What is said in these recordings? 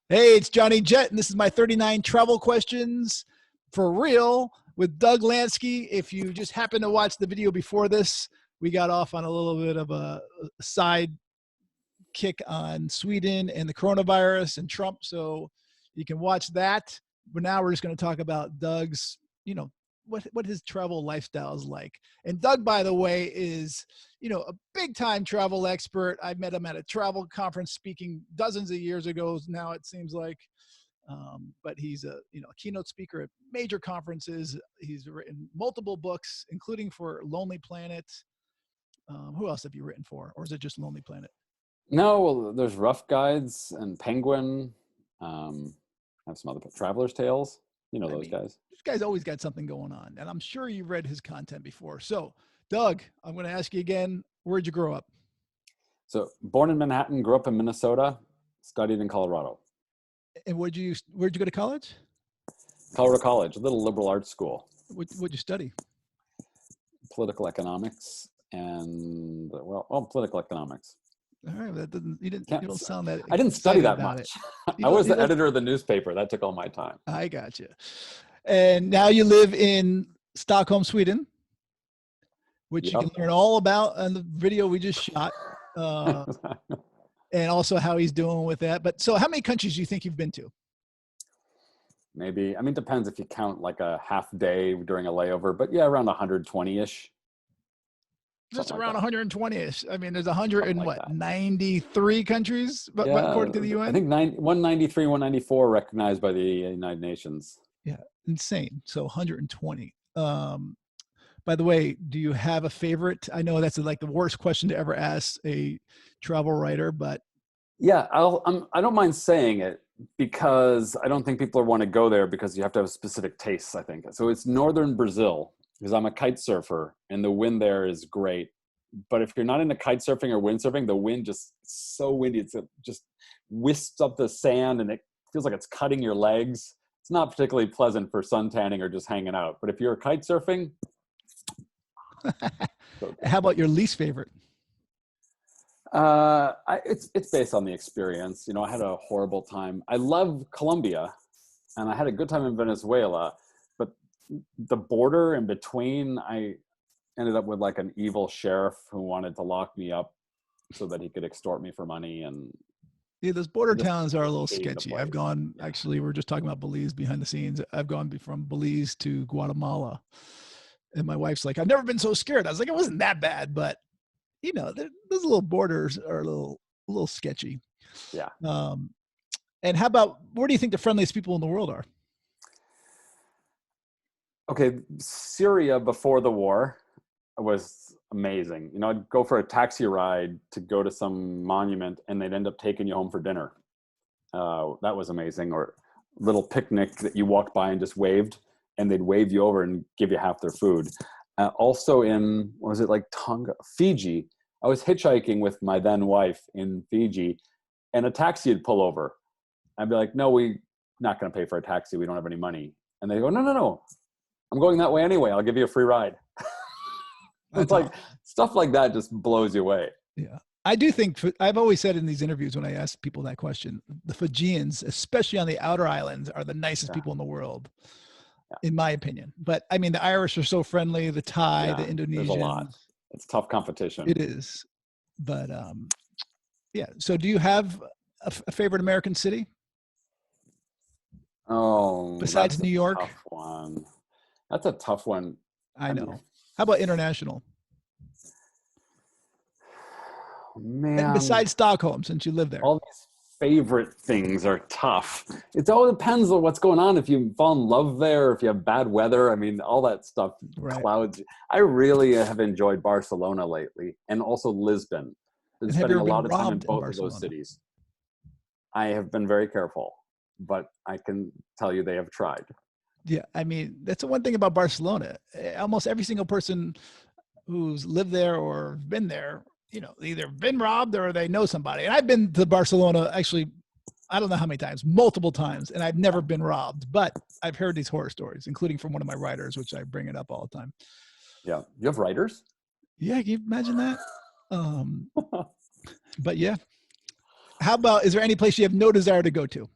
Hey, it's Johnny Jett, and this is my 39 travel questions for real with Doug Lansky. If you just happen to watch the video before this, we got off on a little bit of a side kick on Sweden and the coronavirus and Trump, so you can watch that. But now we're just going to talk about Doug's, what his travel lifestyle is like. And Doug, by the way, is a big time travel expert. I met him at a travel conference speaking dozens of years ago. Now it seems like, but he's a keynote speaker at major conferences. He's written multiple books, including for Lonely Planet. Who else have you written for, or is it just Lonely Planet? No, well, there's Rough Guides and Penguin. I have some other Traveler's Tales. Those guys. This guy's always got something going on, and I'm sure you've read his content before. So, Doug, I'm going to ask you again, where'd you grow up? So, born in Manhattan, grew up in Minnesota, studied in Colorado. And where'd you go to college? Colorado College, a little liberal arts school. What'd you study? Political economics and, political economics. All right, you don't sound that. I didn't study that much. I was the editor of the newspaper. That took all my time. I got you. And now you live in Stockholm, Sweden, which you can learn all about on the video we just shot, and also how he's doing with that. But so, how many countries do you think you've been to? Maybe. Depends if you count like a half day during a layover. But yeah, around 120-ish. Just around 120-ish. There's 93 countries, according to the UN. I think 193, 194 recognized by the United Nations. Yeah, insane. So 120. By the way, do you have a favorite? I know that's like the worst question to ever ask a travel writer, but yeah, I don't mind saying it because I don't think people want to go there because you have to have specific tastes, I think. So it's northern Brazil. Because I'm a kite surfer and the wind there is great. But if you're not into kite surfing or windsurfing, the wind just so windy. It just wisps up the sand and it feels like it's cutting your legs. It's not particularly pleasant for sun tanning or just hanging out. But if you're kite surfing. How about your least favorite? It's based on the experience. I had a horrible time. I love Colombia and I had a good time in Venezuela. The border in between, I ended up with like an evil sheriff who wanted to lock me up so that he could extort me for money. And yeah, those border towns are a little sketchy. I've gone, actually, we're just talking about Belize behind the scenes. I've gone from Belize to Guatemala. And my wife's like, I've never been so scared. I was like, it wasn't that bad, but those little borders are a little sketchy. Yeah. And how about, where do you think the friendliest people in the world are? Okay, Syria before the war was amazing. I'd go for a taxi ride to go to some monument and they'd end up taking you home for dinner. That was amazing. Or little picnic that you walked by and just waved and they'd wave you over and give you half their food. Also in, Tonga, Fiji. I was hitchhiking with my then wife in Fiji and a taxi would pull over. I'd be like, no, we're not going to pay for a taxi. We don't have any money. And they go, no. I'm going that way anyway. I'll give you a free ride. It's like stuff like that just blows you away. Yeah. I do think, I've always said in these interviews when I ask people that question, the Fijians, especially on the outer islands, are the nicest people in the world, in my opinion. But the Irish are so friendly, the Thai, the Indonesians. There's a lot. It's tough competition. It is. But yeah. So do you have a favorite American city? Oh, besides New York? Tough one. That's a tough one. I know. How about international? Man. And besides Stockholm, since you live there. All these favorite things are tough. It all depends on what's going on. If you fall in love there, if you have bad weather, all that stuff clouds. I really have enjoyed Barcelona lately and also Lisbon. Been spending a lot of time in both of those cities. I have been very careful, but I can tell you they have tried. Yeah, that's the one thing about Barcelona. Almost every single person who's lived there or been there, either been robbed or they know somebody. And I've been to Barcelona, actually, I don't know how many times, multiple times, and I've never been robbed. But I've heard these horror stories, including from one of my writers, which I bring it up all the time. Yeah. You have writers? Yeah, can you imagine that? But yeah. How about, is there any place you have no desire to go to?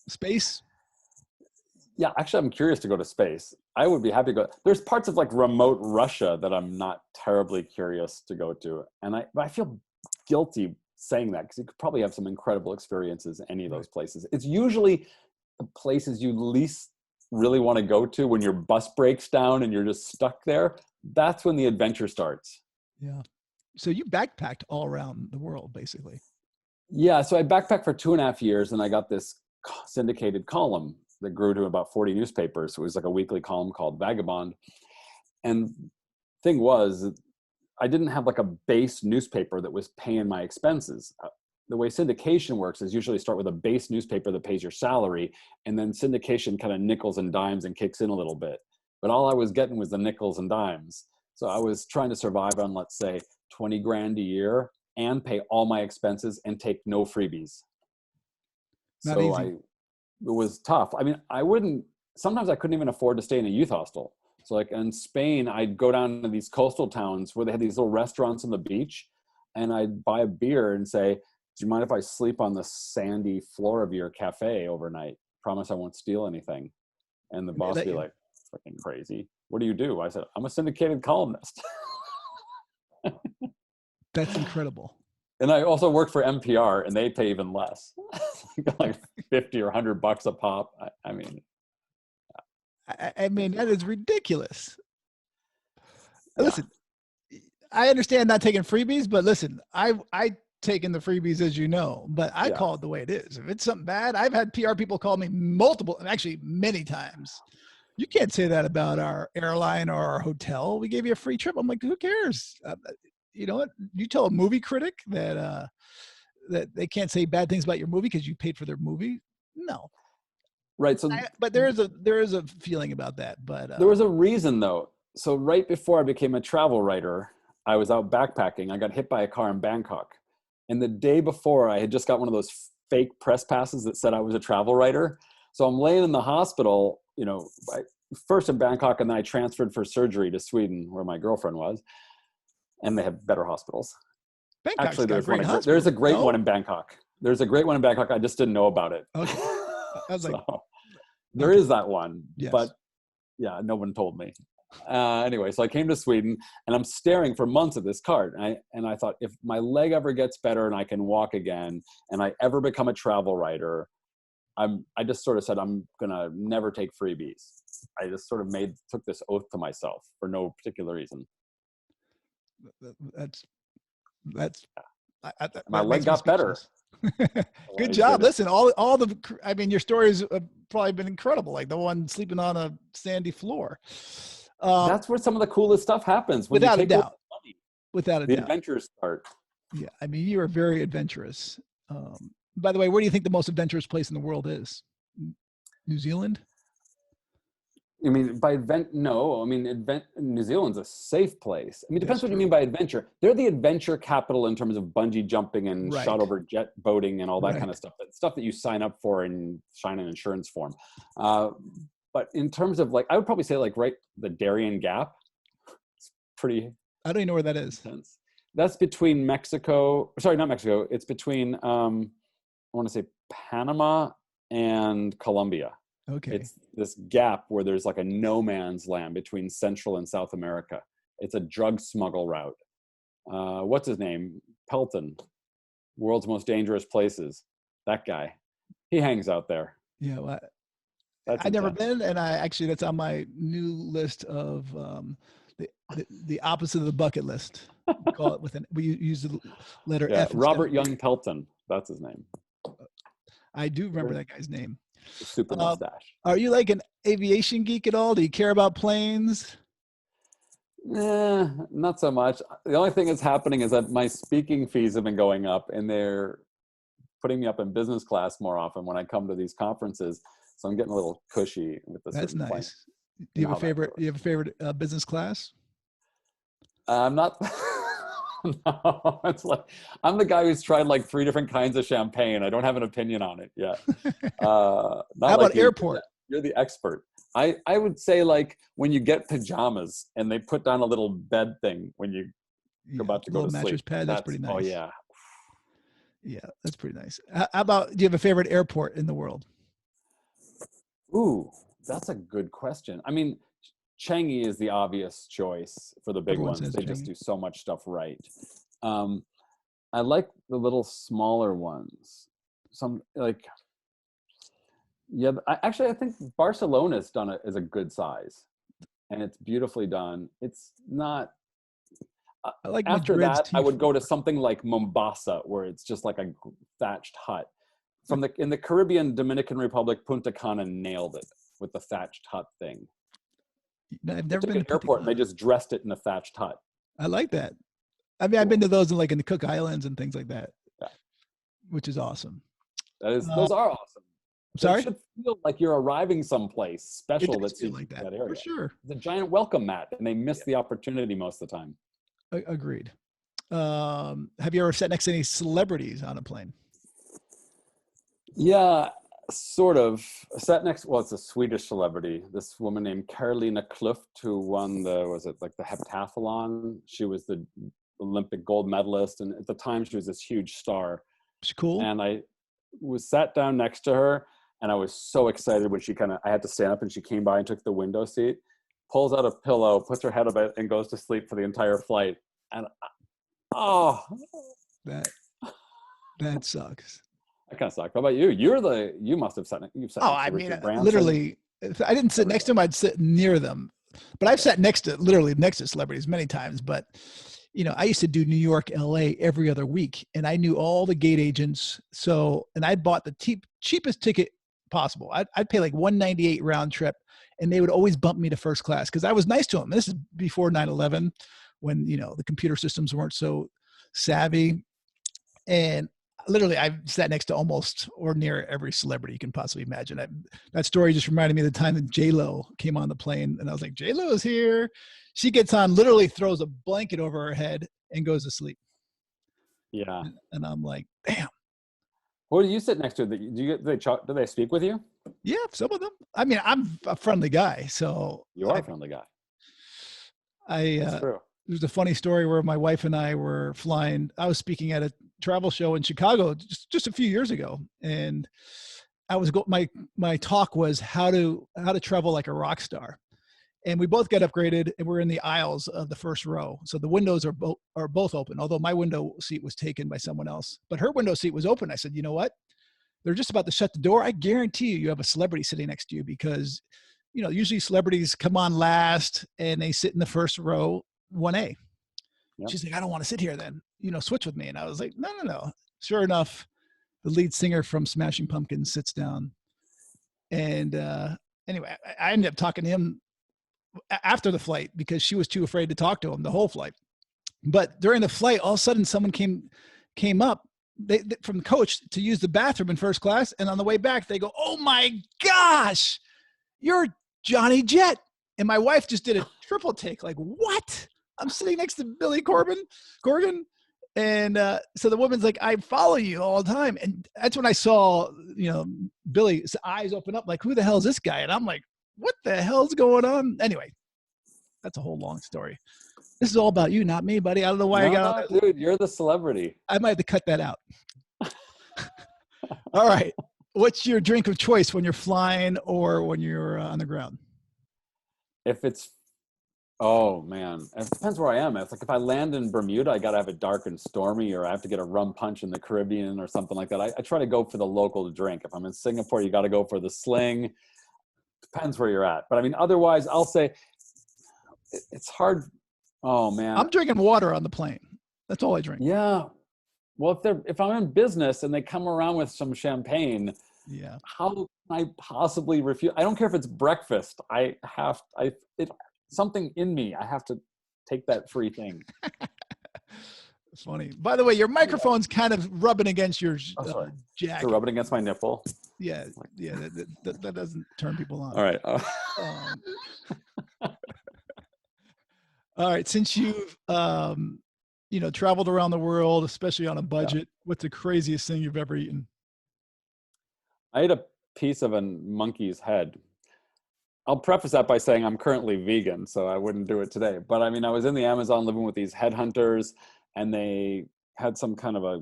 Space? Yeah, actually, I'm curious to go to space. I would be happy to go. There's parts of like remote Russia that I'm not terribly curious to go to, and I feel guilty saying that because you could probably have some incredible experiences in any of those places. It's usually the places you least really want to go to when your bus breaks down and you're just stuck there. That's when the adventure starts. Yeah. So you backpacked all around the world, basically. Yeah, so I backpacked for 2.5 years, and I got this syndicated column that grew to about 40 newspapers. It was like a weekly column called Vagabond. And thing was, I didn't have like a base newspaper that was paying my expenses. The way syndication works is usually start with a base newspaper that pays your salary, and then syndication kind of nickels and dimes and kicks in a little bit. But all I was getting was the nickels and dimes. So I was trying to survive on, let's say, 20 grand a year and pay all my expenses and take no freebies. Not easy. It was tough. I mean, sometimes I couldn't even afford to stay in a youth hostel. So like in Spain, I'd go down to these coastal towns where they had these little restaurants on the beach, and I'd buy a beer and say, do you mind if I sleep on the sandy floor of your cafe overnight? Promise I won't steal anything. And the boss would be like, freaking crazy. What do you do? I said, I'm a syndicated columnist. That's incredible. And I also worked for NPR, and they pay even less, like 50 or $100 a pop. I mean, that is ridiculous. Yeah. Listen, I understand not taking freebies, but listen, I taken the freebies, as you know, but I call it the way it is. If it's something bad, I've had PR people call me many times. You can't say that about our airline or our hotel. We gave you a free trip. I'm like, who cares? You know what? You tell a movie critic that that they can't say bad things about your movie because you paid for their movie. No. Right. So, but there is a feeling about that. But there was a reason though. So right before I became a travel writer, I was out backpacking. I got hit by a car in Bangkok. And the day before, I had just got one of those fake press passes that said I was a travel writer. So I'm laying in the hospital, first in Bangkok, and then I transferred for surgery to Sweden, where my girlfriend was. And they have better hospitals. Bangkok's Actually, there's a great one in Bangkok. There's a great one in Bangkok. I just didn't know about it. Okay. I was there is that one, yes. But yeah, no one told me. Anyway, so I came to Sweden, and I'm staring for months at this card. And I thought, if my leg ever gets better and I can walk again, and I ever become a travel writer, I just sort of said, I'm gonna never take freebies. I just sort of took this oath to myself for no particular reason. My leg got better. Good job. Listen, your stories have probably been incredible. Like the one sleeping on a sandy floor. That's where some of the coolest stuff happens. Without a doubt. Without a doubt. The adventures start. Yeah. I mean, you are very adventurous. By the way, where do you think the most adventurous place in the world is? New Zealand? I mean, no. I mean, New Zealand's a safe place. I mean, it depends what you mean by adventure. They're the adventure capital in terms of bungee jumping and shot over jet boating and all that kind of stuff. Stuff that you sign up for and sign an insurance form. But in terms of I would probably say the Darien Gap. It's pretty. I don't even know where that is. Intense. That's between Mexico. Sorry, not Mexico. It's between I want to say Panama and Colombia. Okay. It's this gap where there's like a no man's land between Central and South America. It's a drug smuggle route. What's his name? Pelton, world's most dangerous places. That guy, he hangs out there. Yeah, well, I've never been, and that's on my new list of the opposite of the bucket list. We call it we use the letter F. Robert Young Pelton. That's his name. I do remember that guy's name. Super mustache. Are you like an aviation geek at all? Do you care about planes? Not so much. The only thing that's happening is that my speaking fees have been going up, and they're putting me up in business class more often when I come to these conferences. So I'm getting a little cushy with this. That's nice. Plane. Do you have a favorite? Do you have a favorite business class? I'm not. No, it's I'm the guy who's tried 3 different kinds of champagne. I don't have an opinion on it yet. How about airport? You're the expert. I would say when you get pajamas and they put down a little bed thing when you're about to go to sleep. Mattress pad. That's pretty nice. Oh yeah. Yeah, that's pretty nice. How about, do you have a favorite airport in the world? Ooh, that's a good question. I mean, Changi is the obvious choice for the big Everyone ones. says They just Changi. do so much stuff right. Um, I like the little smaller ones. Some like, yeah, I think Barcelona's done it as a good size, and it's beautifully done. It's not. I like After Madrid's that, I would T4. go to something like Mombasa, where it's just like a thatched hut. In the Caribbean, Dominican Republic, Punta Cana nailed it with the thatched hut thing. I've They never took been an to Punta airport and they Cana. just dressed it in a thatched hut. I like that. I mean, I've been Cool. to those in the Cook Islands and things like that, Yeah, which is awesome. those are awesome. I'm They sorry? should feel like you're arriving someplace It special does that's feel unique like to that, that for area. sure. It's a giant welcome mat, and they miss Yeah. the opportunity most of the time. Agreed. Have you ever sat next to any celebrities on a plane? Yeah, sort of. I sat next. Well, it's a Swedish celebrity. This woman named Carolina Klüft, who won the heptathlon. She was the Olympic gold medalist, and at the time she was this huge star. It's cool. And I was sat down next to her, and I was so excited when I had to stand up, and she came by and took the window seat, pulls out a pillow, puts her head up it, and goes to sleep for the entire flight. And oh, That that sucks. that kind of sucked. How about you? You must have you've sat Oh, next I to mean, Richard Branson. literally, if I didn't sit next to Everybody. them, I'd sit near them. But I've Okay. sat literally next to celebrities many times. But I used to do New York, LA every other week, and I knew all the gate agents. So, and I bought the cheapest ticket possible. I'd pay like 198 round trip, and they would always bump me to first class because I was nice to them. This is before 9/11, when the computer systems weren't so savvy. And literally, I've sat next to almost or near every celebrity you can possibly imagine. That story just reminded me of the time that J-Lo came on the plane, and I was like, J-Lo is here. She gets on, literally throws a blanket over her head and goes to sleep. Yeah. And I'm like, damn. Who do you sit next to? Do they speak with you? Yeah, some of them. I mean, I'm a friendly guy, so You are a friendly guy. That's I true. there's a funny story where my wife and I were flying. I was speaking at a travel show in Chicago just a few years ago, and my talk was how to travel like a rock star. And we both got upgraded, and we're in the aisles of the first row. So the windows are both open. Although my window seat was taken by someone else, but her window seat was open. I said, you know what? They're just about to shut the door. I guarantee you have a celebrity sitting next to you because, usually celebrities come on last and they sit in the first row, 1A. Yep. She's like, I don't want to sit here then, switch with me. And I was like, no. Sure enough, the lead singer from Smashing Pumpkins sits down. And anyway, I ended up talking to him after the flight because she was too afraid to talk to him the whole flight. But during the flight, all of a sudden someone came up from the coach to use the bathroom in first class. And on the way back, they go, oh my gosh, you're Johnny Jett. And my wife just did a triple take. Like, what? I'm sitting next to Billy Corgan. And so the woman's like, I follow you all the time. And that's when I saw, Billy's eyes open up like, who the hell is this guy? And I'm like, what the hell's going on? Anyway, that's a whole long story. This is all about you, not me, buddy. I don't know why I got on that. Dude, you're the celebrity. I might have to cut that out. All right. What's your drink of choice when you're flying or when you're on the ground? Oh man, it depends where I am. It's like if I land in Bermuda, I gotta have it dark and stormy, or I have to get a rum punch in the Caribbean or something like that. I try to go for the local drink. If I'm in Singapore, you got to go for the sling. Depends where you're at, but I mean, otherwise, I'll say it's hard. Oh man, I'm drinking water on the plane. That's all I drink. Yeah. Well, if I'm in business and they come around with some champagne, yeah, how can I possibly refuse? I don't care if it's breakfast. Something in me, I have to take that free thing. It's funny. By the way, your microphone's kind of rubbing against your jacket. So rubbing against my nipple. Yeah. That doesn't turn people on. All right. All right. Since you've traveled around the world, especially on a budget, what's the craziest thing you've ever eaten? I ate a piece of a monkey's head. I'll preface that by saying I'm currently vegan, so I wouldn't do it today. But I mean, I was in the Amazon living with these headhunters, and they had some kind of a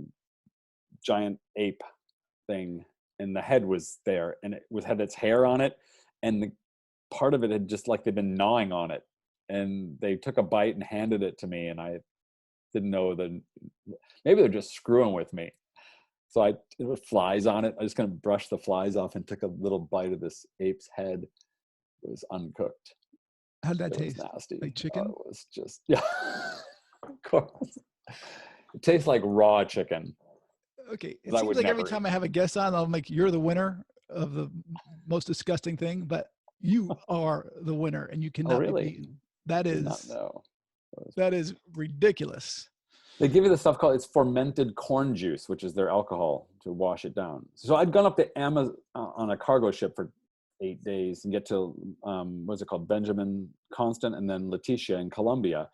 giant ape thing, and the head was there, and had its hair on it, and the part of it had just like they'd been gnawing on it, and they took a bite and handed it to me, and I didn't know that maybe they're just screwing with me. So it was flies on it. I just kind of brushed the flies off and took a little bite of this ape's head. It was uncooked. How'd that taste? Nasty. Like chicken? It was just, yeah, of course. It tastes like raw chicken. Okay. It seems like every time I have a guest on, I'm like, you're the winner of the most disgusting thing, but you are the winner and you cannot be beaten. That is ridiculous. They give you the stuff it's fermented corn juice, which is their alcohol to wash it down. So I'd gone up to Amazon on a cargo ship for 8 days and get to, what's it called? Benjamin Constant and then Letitia in Colombia.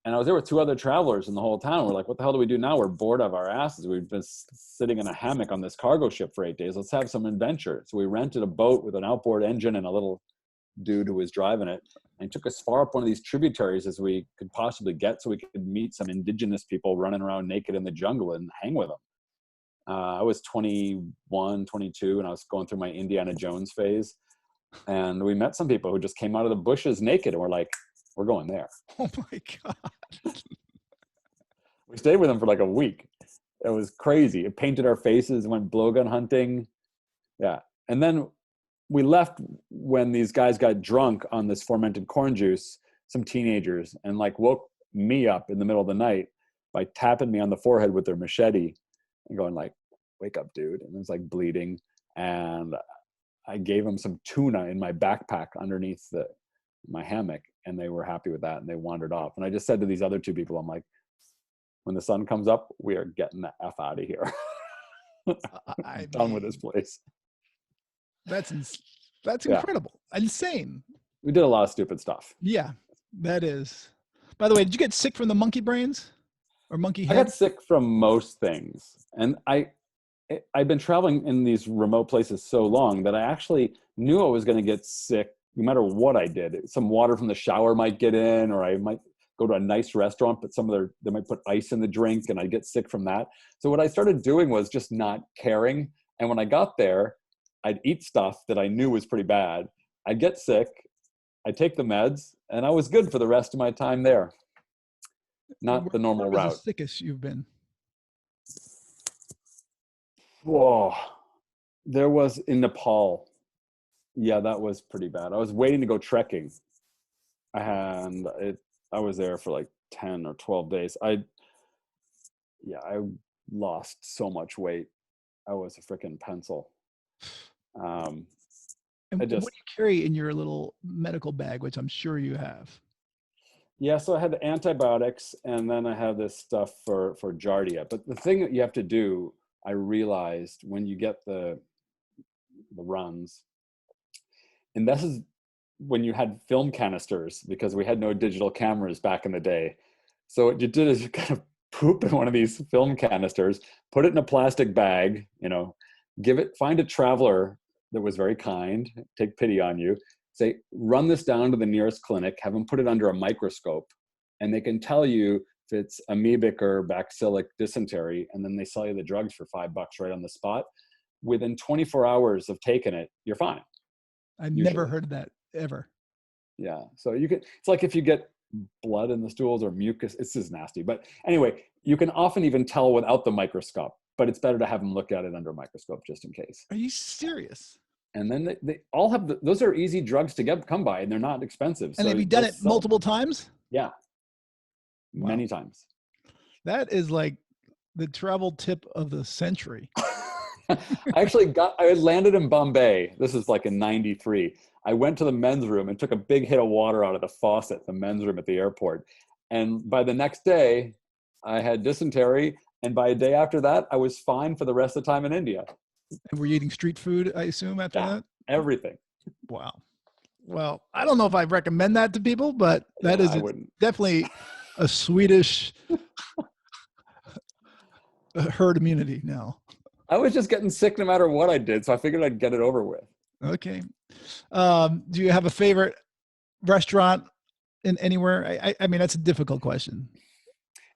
And I was there with 2 other travelers in the whole town. We're like, what the hell do we do now? We're bored of our asses. We've been sitting in a hammock on this cargo ship for 8 days. Let's have some adventure. So we rented a boat with an outboard engine and a little dude who was driving it, and took us far up one of these tributaries as we could possibly get so we could meet some indigenous people running around naked in the jungle and hang with them. I was 21, 22, and I was going through my Indiana Jones phase. And we met some people who just came out of the bushes naked, and we're like, we're going there. Oh my God. We stayed with them for like a week. It was crazy. It painted our faces, went blowgun hunting. Yeah. And then we left when these guys got drunk on this fermented corn juice, some teenagers, and like woke me up in the middle of the night by tapping me on the forehead with their machete and going like, wake up, dude. And it was like bleeding. And I gave them some tuna in my backpack underneath my hammock, and they were happy with that, and they wandered off. And I just said to these other 2 people, I'm like, when the sun comes up, we are getting the F out of here. I'm done with this place. That's incredible. Insane. We did a lot of stupid stuff. Yeah, that is. By the way, did you get sick from the monkey brains or monkey head? I got sick from most things. And I've been traveling in these remote places so long that I actually knew I was going to get sick no matter what I did. Some water from the shower might get in, or I might go to a nice restaurant, but they might put ice in the drink and I'd get sick from that. So what I started doing was just not caring. And when I got there, I'd eat stuff that I knew was pretty bad. I'd get sick. I'd take the meds, and I was good for the rest of my time there. Not the normal route. Where was the sickest you've been? Whoa. There was in Nepal. Yeah, that was pretty bad. I was waiting to go trekking. And I was there for like 10 or 12 days. I lost so much weight. I was a freaking pencil. And what do you carry in your little medical bag, which I'm sure you have? Yeah, so I had the antibiotics, and then I have this stuff for Giardia. But the thing that you have to do, I realized when you get the runs, and this is when you had film canisters, because we had no digital cameras back in the day. So what you did is you kind of poop in one of these film canisters, put it in a plastic bag, find a traveler that was very kind, take pity on you, say, run this down to the nearest clinic, have them put it under a microscope, and they can tell you if it's amoebic or bacillic dysentery, and then they sell you the drugs for $5 right on the spot. Within 24 hours of taking it, you're fine. I've never heard that ever. Yeah, so it's like if you get blood in the stools or mucus, it's just nasty. But anyway, you can often even tell without the microscope, but it's better to have them look at it under a microscope just in case. Are you serious? And then they all have those are easy drugs to come by, and they're not expensive. And have you done it multiple times? Yeah. Wow. Many times. That is like the travel tip of the century. I landed in Bombay. This is like in 93. I went to the men's room and took a big hit of water out of the faucet, the men's room at the airport. And by the next day, I had dysentery. And by a day after that, I was fine for the rest of the time in India. And were you eating street food, I assume, after that? Everything. Wow. Well, I don't know if I recommend that to people, but that is definitely a Swedish herd immunity now. I was just getting sick no matter what I did, so I figured I'd get it over with. Okay. Do you have a favorite restaurant in anywhere? I mean, that's a difficult question.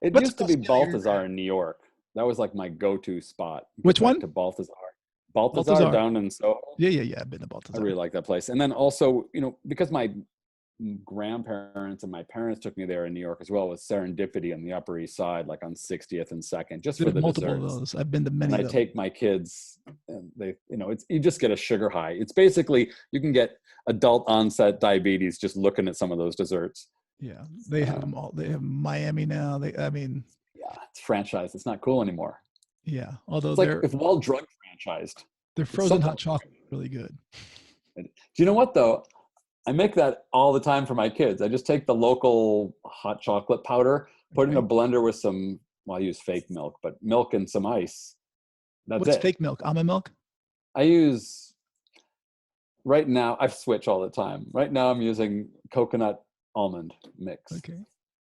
It used to be Balthazar in New York. That was like my go-to spot. Which one? To Balthazar down in Soho. Yeah. I've been to I Balthazar. really like that place. And then also, because my grandparents and my parents took me there in New York as well, with Serendipity on the Upper East Side, like on 60th and 2nd, just for the multiple desserts. of those. I've been to many. And I take my kids, and they, you just get a sugar high. It's basically, you can get adult onset diabetes just looking at some of those desserts. Yeah, they have them all. They have Miami now. Yeah, it's franchised. It's not cool anymore. Yeah, although it's like if Wall Drug franchised. Their frozen hot chocolate is really good. Do you know what though? I make that all the time for my kids. I just take the local hot chocolate powder, put it in a blender with some, I use fake milk, but milk and some ice. What's fake milk? Almond milk? I use, right now, I switch all the time. Right now I'm using coconut almond mix. Okay.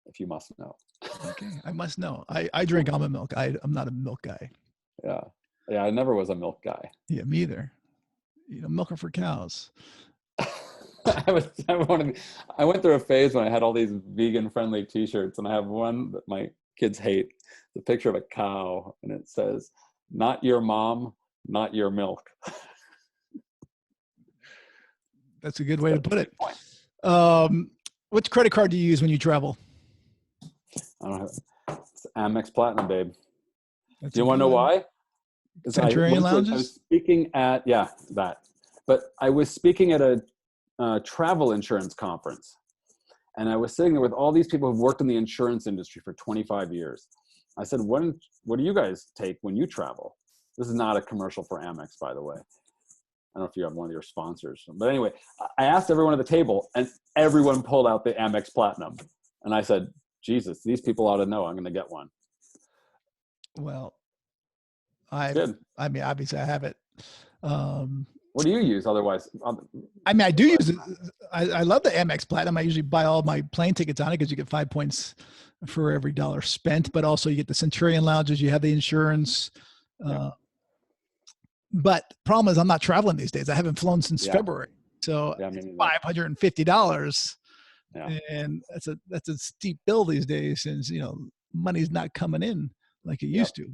If you must know. Okay, I must know. I drink almond milk. I'm not a milk guy. Yeah, I never was a milk guy. Yeah, me either. Milker for cows. I went through a phase when I had all these vegan friendly t-shirts, and I have one that my kids hate, the picture of a cow, and it says, "Not your mom, not your milk." That's a good way to put it. Which credit card do you use when you travel? I don't have, it's Amex Platinum, babe. Do you want to know why? Centurion Lounges? I was speaking at, but I was speaking at a travel insurance conference, and I was sitting there with all these people who've worked in the insurance industry for 25 years. I said, what do you guys take when you travel? This is not a commercial for Amex, by the way. I don't know if you have one of your sponsors, but anyway, I asked everyone at the table, and everyone pulled out the Amex Platinum. And I said, Jesus, these people ought to know I'm going to get one. Well, obviously I have it. What do you use otherwise? I do use it. I love the Amex Platinum. I usually buy all my plane tickets on it because you get 5 points for every dollar spent, but also you get the Centurion Lounges, you have the insurance. But problem is I'm not traveling these days. I haven't flown since February. So it's $550. Yeah. And that's a steep bill these days, since, money's not coming in like it used to.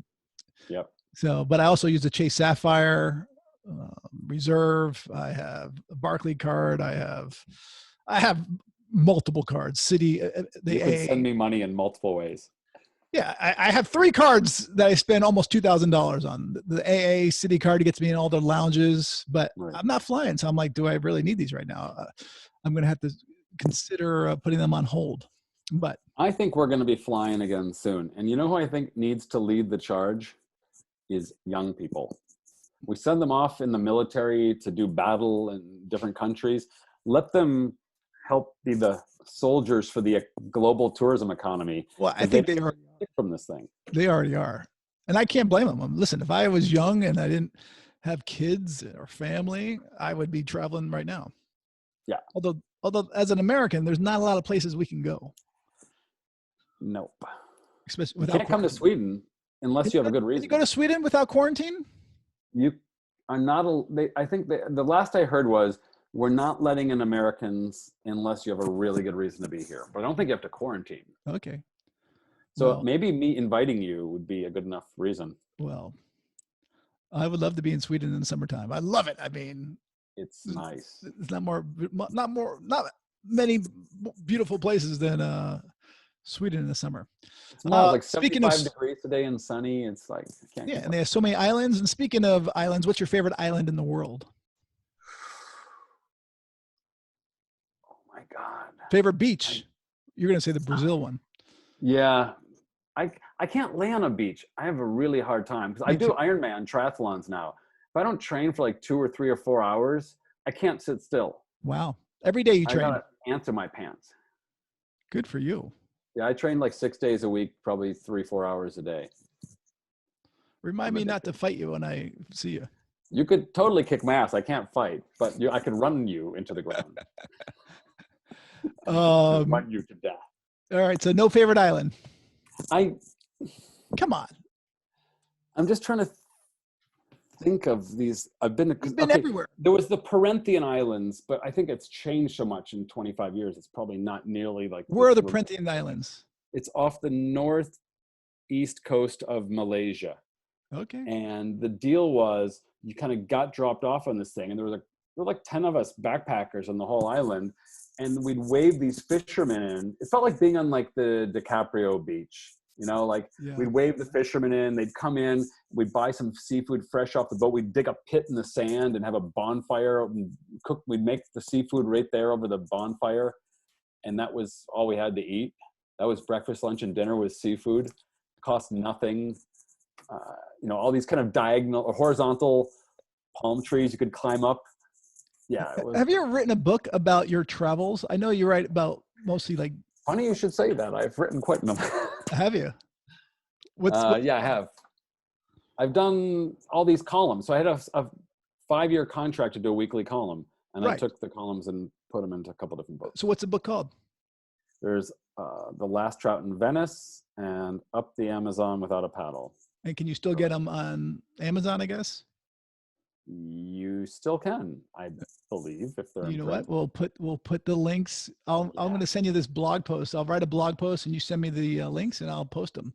Yep. So, but I also use the Chase Sapphire, Reserve. I have a Barclay card. I have multiple cards. City. You can send me money in multiple ways. Yeah, I have 3 cards that I spend almost $2,000 on. The AA City card gets me in all the lounges, but I'm not flying, so I'm like, do I really need these right now? I'm going to have to consider putting them on hold. But I think we're going to be flying again soon. And you know who I think needs to lead the charge is young people. We send them off in the military to do battle in different countries. Let them help be the soldiers for the global tourism economy. Well, I think they are from this thing. They already are. And I can't blame them. Listen, if I was young and I didn't have kids or family, I would be traveling right now. Yeah. Although as an American, there's not a lot of places we can go. Nope. Especially you can't come to Sweden unless you have a good reason. Can you go to Sweden without quarantine? You are not. I think the last I heard was, we're not letting in Americans unless you have a really good reason to be here. But I don't think you have to quarantine. Okay. So maybe me inviting you would be a good enough reason. Well, I would love to be in Sweden in the summertime. I love it. I mean, it's nice. It's not many beautiful places than Sweden in the summer. It's not like 75 degrees today and sunny. It's like, and they have so many islands. And speaking of islands, what's your favorite island in the world? Oh my God. Favorite beach? You're going to say the Brazil one. Yeah. I can't lay on a beach. I have a really hard time because I do Ironman triathlons now. If I don't train for like 2 or 3 or 4 hours, I can't sit still. Wow. Every day you train. I gotta answer my pants. Good for you. Yeah, I train like 6 days a week, probably 3-4 hours a day. Remind me not to fight you when I see you. You could totally kick my ass. I can't fight, but I could run you into the ground. Run you to death. All right. So no favorite island. Come on. I'm just trying to think of these. You've been everywhere. There was the Parentian Islands, but I think it's changed so much in 25 years. It's probably not nearly like. Where are the Parentian Islands? It's off the northeast east coast of Malaysia. Okay. And the deal was you kind of got dropped off on this thing, and there were like 10 of us backpackers on the whole island, and we'd wave these fishermen in. It felt like being on like the DiCaprio beach, you know, like Yeah. we'd wave the fishermen in, they'd come in, we'd buy some seafood fresh off the boat, we'd dig a pit in the sand and have a bonfire and cook, we'd make the seafood right there over the bonfire. And that was all we had to eat. That was breakfast, lunch, and dinner was seafood. Cost nothing. You know, all these kind of diagonal or horizontal palm trees you could climb up. Yeah. It was, Have you ever written a book about your travels? I know you write about mostly like. funny you should say that. I've written quite a number. Have you? Yeah, I have. I've done all these columns. So I had a 5-year contract to do a weekly column, and I took the columns and put them into a couple different books. So what's the book called? There's The Last Trout in Venice and Up the Amazon Without a Paddle. And can you still get them on Amazon, I guess? You still can, I believe, if they're. You know what? We'll put the links. I'm going to send you this blog post. I'll write a blog post, and you send me the links, and I'll post them.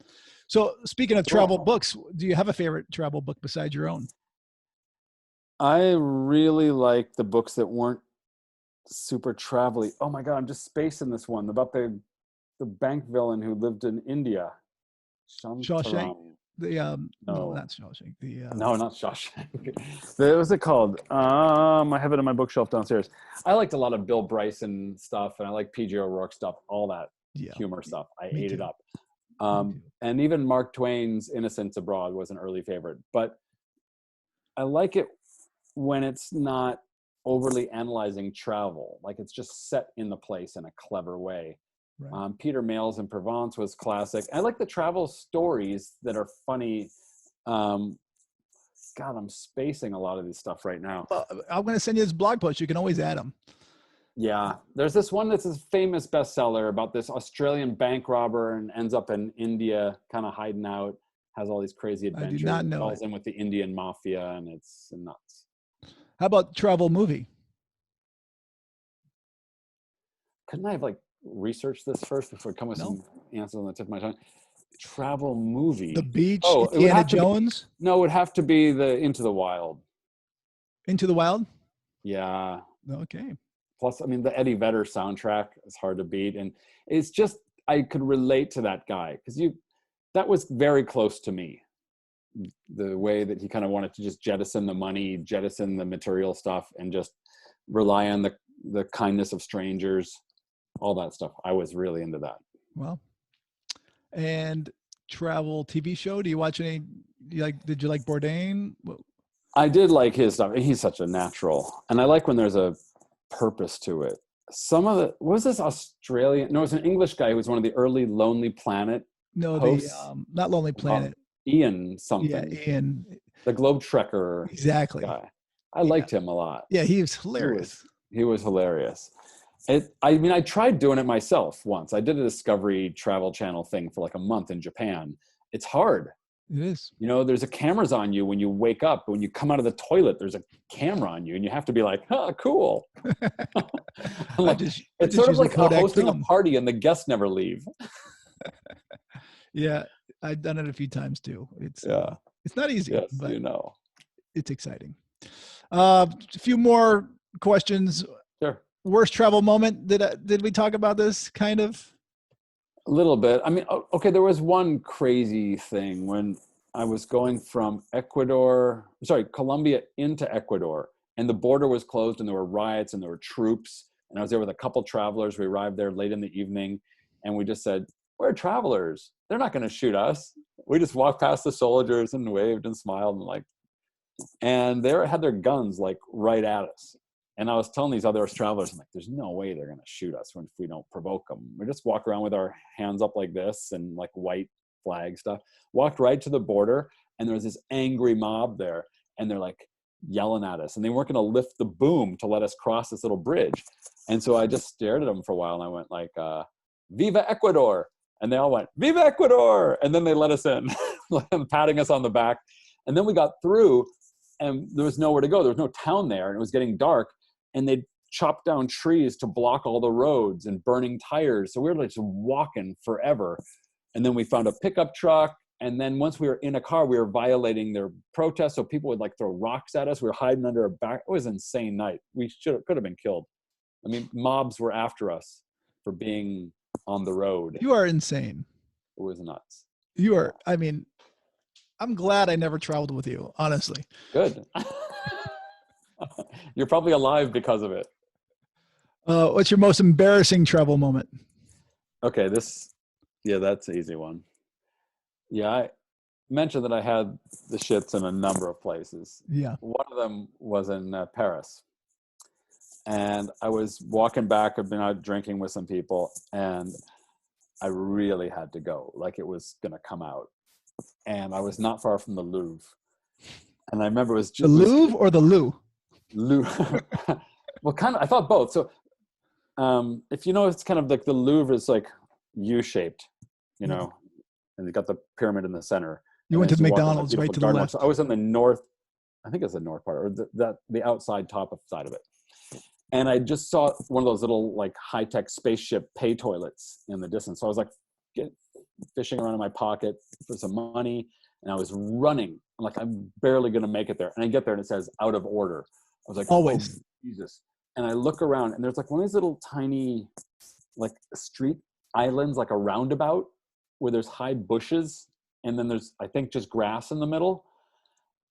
So speaking of travel books, do you have a favorite travel book besides your own? I really like the books that weren't super travel-y. Oh my God, I'm just spacing this one about the bank villain who lived in India. Shawshank. No, No. not Shawshank. No, not Shawshank. What was it called? I have it on my bookshelf downstairs. I liked a lot of Bill Bryson stuff, and I like P.J. O'Rourke stuff, all that humor stuff. I ate it up. And even Mark Twain's Innocents Abroad was an early favorite. But I like it when it's not overly analyzing travel. Like it's just set in the place in a clever way. Right. Peter Mail's in Provence was classic. I like the travel stories that are funny. God, I'm spacing a lot of this stuff right now. Well, I'm going to send you this blog post. You can always add them. Yeah. There's this one that's a famous bestseller about this Australian bank robber and ends up in India, kind of hiding out, has all these crazy adventures. I do not know. Falls in with the Indian mafia, and it's nuts. How about travel movie? Couldn't I have researched this first before I come with some answers on the tip of my tongue? Travel movie. The Beach, Indiana Jones? No, it would have to be the Into the Wild. Into the Wild? Yeah. Okay. Plus, I mean, the Eddie Vedder soundtrack is hard to beat. And it's just, I could relate to that guy because that was very close to me. The way that he kind of wanted to just jettison the money, jettison the material stuff, and just rely on the kindness of strangers, all that stuff. I was really into that. Well, and travel TV show. Do you watch any? Did you like Bourdain? I did like his stuff. He's such a natural, and I like when there's a purpose to it. What was this Australian? No, it was an English guy who was one of the early Lonely Planet hosts. Not Lonely Planet. Ian something. Yeah, Ian. The Globe Trekker. Exactly. Guy. I liked him a lot. Yeah, he was hilarious. He was hilarious. I tried doing it myself once. I did a Discovery Travel Channel thing for a month in Japan. It's hard. It is. There's cameras on you when you wake up. When you come out of the toilet, there's a camera on you, and you have to be like, "Oh, cool." It's sort of like hosting a party, and the guests never leave. Yeah, I've done it a few times too. It's not easy, but it's exciting. A few more questions. Sure. Worst travel moment? Did we talk about this kind of? A little bit. I mean, okay, there was one crazy thing when I was going from Colombia into Ecuador, and the border was closed, and there were riots, and there were troops, and I was there with a couple travelers. We arrived there late in the evening, and we just said, "We're travelers. They're not going to shoot us." We just walked past the soldiers and waved and smiled and they had their guns right at us. And I was telling these other travelers, I'm like, there's no way they're going to shoot us if we don't provoke them. We just walk around with our hands up like this and white flag stuff. Walked right to the border, and there was this angry mob there, and they're yelling at us, and they weren't going to lift the boom to let us cross this little bridge. And so I just stared at them for a while, and I went "Viva Ecuador!" And they all went, "Viva Ecuador!" And then they let us in, patting us on the back. And then we got through, and there was nowhere to go. There was no town there, and it was getting dark. And they'd chopped down trees to block all the roads and burning tires. So we were just walking forever. And then we found a pickup truck, And then once we were in a car, we were violating their protest. So people would like throw rocks at us. We were hiding under a back. It was an insane night. We could have been killed. I mean, mobs were after us for being on the road. You are insane. It was nuts. You are, I mean, I'm glad I never traveled with you, honestly. Good. You're probably alive because of it. What's your most embarrassing travel moment? Okay, that's an easy one. Yeah, I mentioned that I had the shits in a number of places. Yeah. One of them was in Paris. And I was walking back. I've been out drinking with some people, and I really had to go. Like it was going to come out. And I was not far from the Louvre. And I remember it was just... The Louvre or the Lou? Louvre. Well, kind of, I thought both. So if you know, it's kind of like the Louvre is like U-shaped, you know, and you got the pyramid in the center. You went to McDonald's right to the left. So I was in the north, I think it's the north part, or the outside top of side of it. And I just saw one of those little like high-tech spaceship pay toilets in the distance. So I was like fishing around in my pocket for some money, and I was running. I'm like, I'm barely going to make it there. And I get there and it says out of order. I was like, always. Oh, Jesus. And I look around and there's like one of these little tiny like street islands, like a roundabout where there's high bushes. And then there's, I think, just grass in the middle.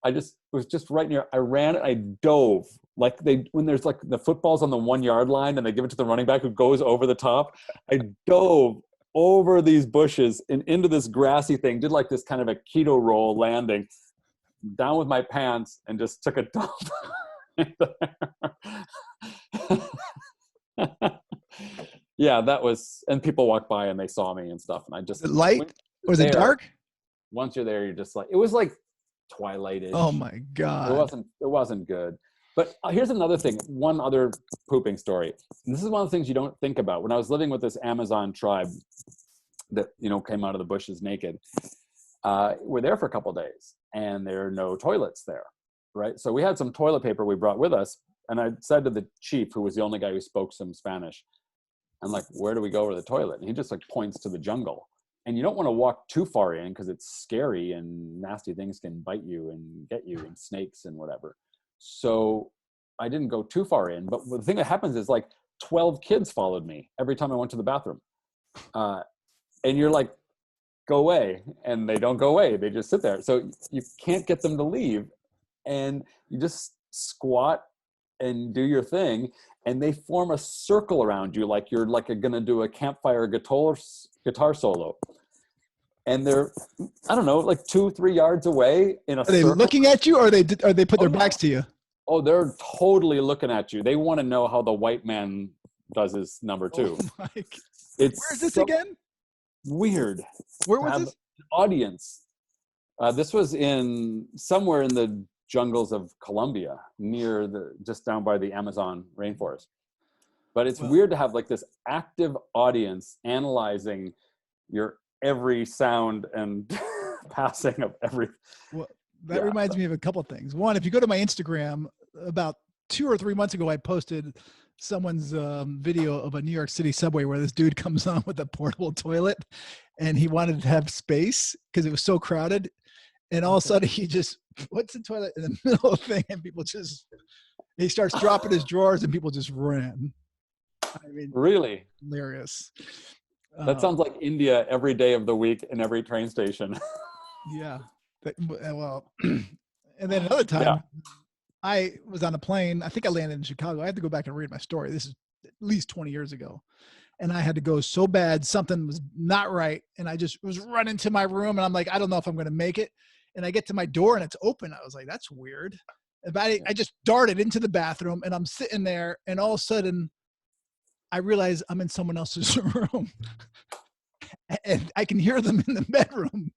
It was just right near, I ran, I dove. Like when there's like the footballs on the 1 yard line and they give it to the running back who goes over the top, I dove over these bushes and into this grassy thing, did like this kind of a keto roll landing, down with my pants, and just took a dump. Yeah, that was, and people walked by and they saw me and stuff. And I just... Was it light? Was it dark? Once you're there, you're just like, it was like twilight-ish. Oh my God. It wasn't good. But here's another thing, one other pooping story. And this is one of the things you don't think about. When I was living with this Amazon tribe that, you know, came out of the bushes naked, we're there for a couple of days and there are no toilets there, right? So we had some toilet paper we brought with us. And I said to the chief, who was the only guy who spoke some Spanish, I'm like, where do we go to the toilet? And he just like points to the jungle. And you don't want to walk too far in because it's scary and nasty things can bite you and get you, and snakes and whatever. So I didn't go too far in. But the thing that happens is like 12 kids followed me every time I went to the bathroom. And you're like, go away. And they don't go away. They just sit there. So you can't get them to leave. And you just squat and do your thing. And they form a circle around you like you're like going to do a campfire guitar solo. And they're, I don't know, like 2-3 yards away in a circle. Are they looking at you, or are they put their backs to you? Oh, they're totally looking at you. They want to know how the white man does his number two. Oh my God. It's Where is this again? Weird. Where was this? Audience. This was in somewhere in the jungles of Colombia, near just down by the Amazon rainforest. But it's weird to have like this active audience analyzing your every sound and passing of every... Well, that reminds me of a couple of things. One, if you go to my Instagram, about 2 or 3 months ago, I posted someone's video of a New York City subway where this dude comes on with a portable toilet, and he wanted to have space because it was so crowded. And all of a sudden he just puts the toilet in the middle of the thing, and he starts dropping his drawers, and people just ran. I mean, really hilarious. That sounds like India every day of the week in every train station. Yeah. Well, and then another time I was on a plane. I think I landed in Chicago. I had to go back and read my story. This is at least 20 years ago. And I had to go so bad. Something was not right. And I just was running to my room, and I'm like, I don't know if I'm going to make it. And I get to my door and it's open. I was like, that's weird. I just darted into the bathroom, and I'm sitting there, and all of a sudden I realize I'm in someone else's room, and I can hear them in the bedroom.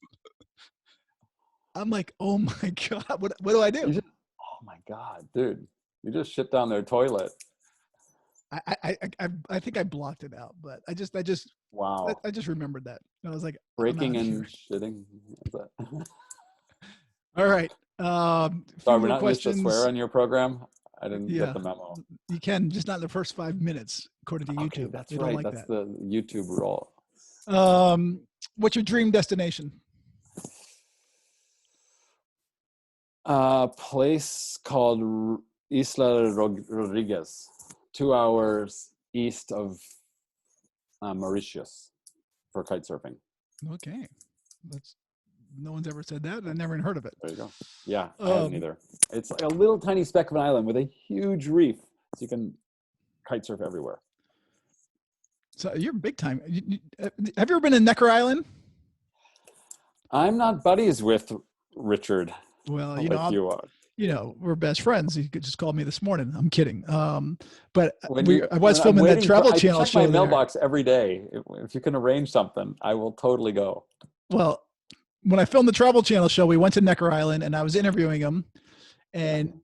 I'm like, oh my God, what do I do? Oh my God, dude, you just shit down their toilet. I think I blocked it out, but I just wow. I just remembered that. And I was like, breaking and shitting. All right. Sorry, we're not supposed to swear on your program. I didn't get the memo. You can, just not in the first 5 minutes, according to YouTube. Okay, that's right. That's the YouTube rule. What's your dream destination? Place called Isla Rodriguez, 2 hours east of Mauritius for kite surfing. Okay. No one's ever said that. I've never even heard of it. There you go. Yeah, I haven't either. It's like a little tiny speck of an island with a huge reef, so you can kite surf everywhere. So you're big time. Have you ever been to Necker Island? I'm not buddies with Richard. Well, you are. We're best friends. He just called me this morning. I'm kidding. But I was I'm filming that waiting Travel I Channel check show my there. mailbox every day. If you can arrange something, I will totally go. Well, when I filmed the Travel Channel show, we went to Necker Island and I was interviewing him, and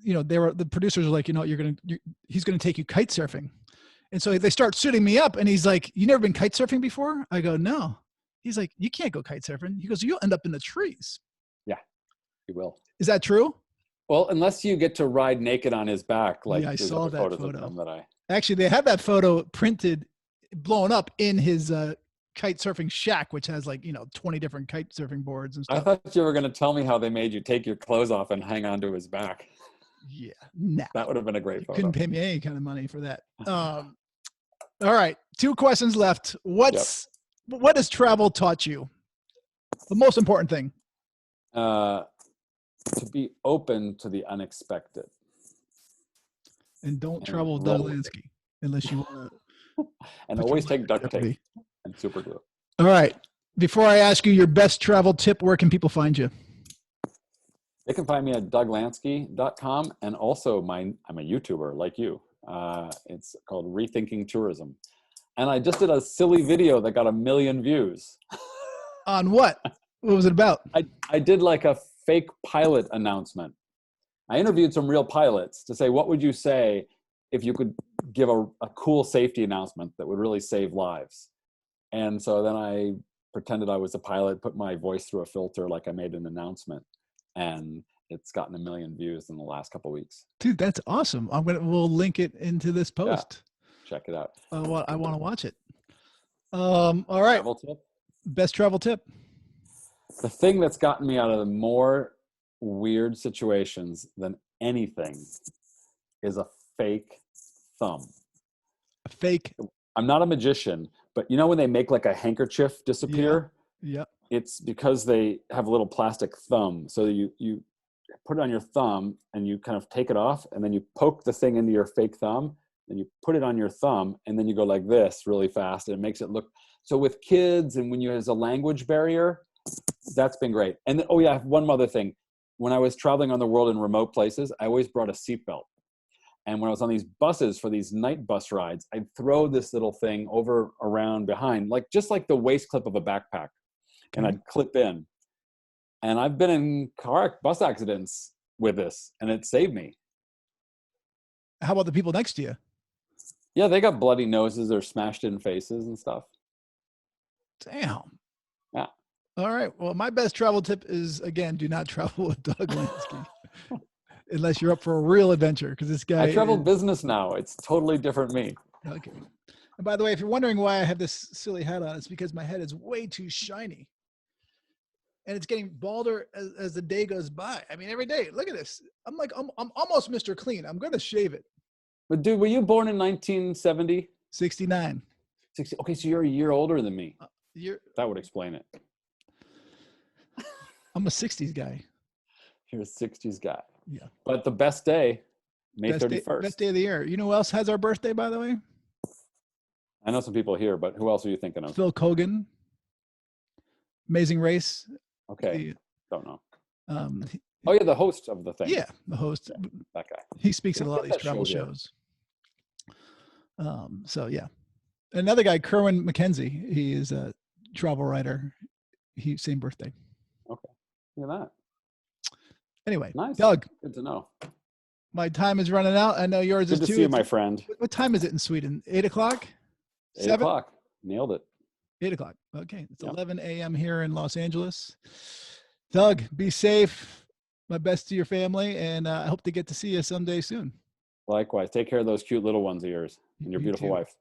the producers were like, he's gonna take you kite surfing, and so they start suiting me up, and he's like, "You never been kite surfing before?" I go, "No." He's like, "You can't go kite surfing." He goes, "You'll end up in the trees." Yeah, you will. Is that true? Well, unless you get to ride naked on his back, like I saw that photos photo. of him that I actually they have that photo printed, blown up in his kite surfing shack, which has 20 different kite surfing boards and stuff. I thought you were going to tell me how they made you take your clothes off and hang onto his back. Yeah, nah. That would have been a great photo. Couldn't pay me any kind of money for that. All right, 2 questions left. What has travel taught you? The most important thing. To be open to the unexpected. And don't travel with Doug Lansky unless you want to. And always take duct tape and super glue. All right. Before I ask you your best travel tip, where can people find you? They can find me at douglansky.com, and also I'm a YouTuber like you. It's called Rethinking Tourism. And I just did a silly video that got 1 million views. On what? What was it about? I did like a fake pilot announcement. I interviewed some real pilots to say, what would you say if you could give a cool safety announcement that would really save lives? And so then I pretended I was a pilot, put my voice through a filter like I made an announcement, and it's gotten 1 million views in the last couple of weeks. Dude, that's awesome. We'll link it into this post. Yeah, check it out. I want to watch it. All right. Travel tip? Best travel tip. The thing that's gotten me out of the more weird situations than anything is a fake thumb. A fake. I'm not a magician, but when they make like a handkerchief disappear? Yeah. It's because they have a little plastic thumb. So you put it on your thumb and you kind of take it off, and then you poke the thing into your fake thumb, and you put it on your thumb, and then you go like this really fast, and it makes it look. So with kids, and when you have a language barrier, that's been great. And then, I have one other thing. When I was traveling on the world in remote places, I always brought a seatbelt. And when I was on these buses for these night bus rides, I'd throw this little thing around behind, just like the waist clip of a backpack. And I'd clip in. And I've been in bus accidents with this, and it saved me. How about the people next to you? Yeah, they got bloody noses or smashed in faces and stuff. Damn. Yeah. All right. Well, my best travel tip is, again, do not travel with Doug Lansky unless you're up for a real adventure, because this guy. I travel business now. It's totally different me. Okay. And by the way, if you're wondering why I have this silly hat on, it's because my head is way too shiny. And it's getting balder as the day goes by. I mean, every day. Look at this. I'm almost Mr. Clean. I'm going to shave it. But dude, were you born in 1970? 69. 60. Okay, so you're a year older than me. That would explain it. I'm a 60s guy. You're a 60s guy. Yeah. But the best day, May 31st. Best day of the year. You know who else has our birthday, by the way? I know some people here, but who else are you thinking of? Phil Kogan. Amazing Race. Okay. Don't know. The host of the thing. Yeah, the host. Yeah, that guy. He speaks at a lot of these travel shows. So yeah. Another guy, Kerwin McKenzie. He is a travel writer. Same birthday. Okay. Look at that. Anyway, nice. Doug. Good to know. My time is running out. I know yours is too. Good to see you, my friend. What time is it in Sweden? 8 o'clock? 8 o'clock. Nailed it. 8 o'clock. Okay. It's 11 a.m. here in Los Angeles. Doug, be safe. My best to your family. And I hope to get to see you someday soon. Likewise. Take care of those cute little ones of yours and your beautiful wife.